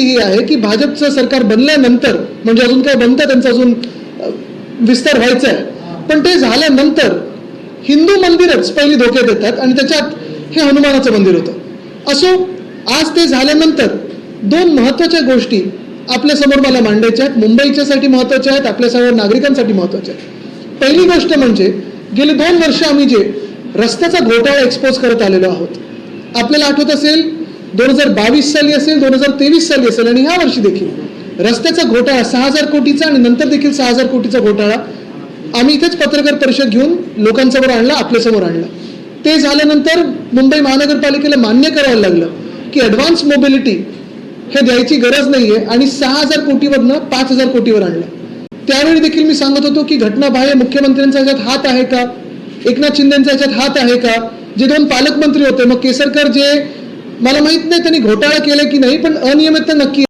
ही आहे की भाजपचं सरकार बनल्यानंतर, म्हणजे अजून काय बनतं त्यांचा अजून विस्तार व्हायचा आहे, पण ते झाल्यानंतर हिंदू मंदिरच पहिली धोक्यात येतात आणि त्याच्यात हे हनुमानाचं मंदिर होतं. असो, आज ते झाल्यानंतर दोन महत्त्वाच्या गोष्टी आपल्यासमोर मला मांडायच्या आहेत, मुंबईच्यासाठी महत्त्वाच्या आहेत, आपल्या सर्व नागरिकांसाठी महत्त्वाच्या आहेत. पहिली गोष्ट म्हणजे गेली 2 वर्ष आम्ही जे रस्त्याचा घोटाळा एक्सपोज करत आलेलो आहोत. आपल्याला आठवत असेल 2022 साली असेल, 2023 साली असेल आणि ह्या वर्षी देखील रस्त्याचा घोटाळा 6,000 कोटीचा आणि नंतर देखील 6,000 कोटीचा घोटाळा आम्ही इथेच पत्रकार परिषद घेऊन लोकांसमोर आणला, आपल्यासमोर आणला. ते झाल्यानंतर मुंबई महानगरपालिकेला मान्य करायला लागलं की ॲडव्हान्स मोबिलिटी हे द्यायची गरज नाही आहे आणि 6,000 कोटीवरनं 5,000 कोटीवर आणलं. त्यावेळी देखील मी सांगत होतो की घटनाबाह्य मुख्यमंत्र्यांचा याच्यात हात आहे का, एकनाथ शिंदेंचा याच्यात हात आहे का, जे 2 पालकमंत्री होते, मग केसरकर जे मला माहित नाही त्यांनी घोटाळा केला की नाही, पण अनियमितता नक्की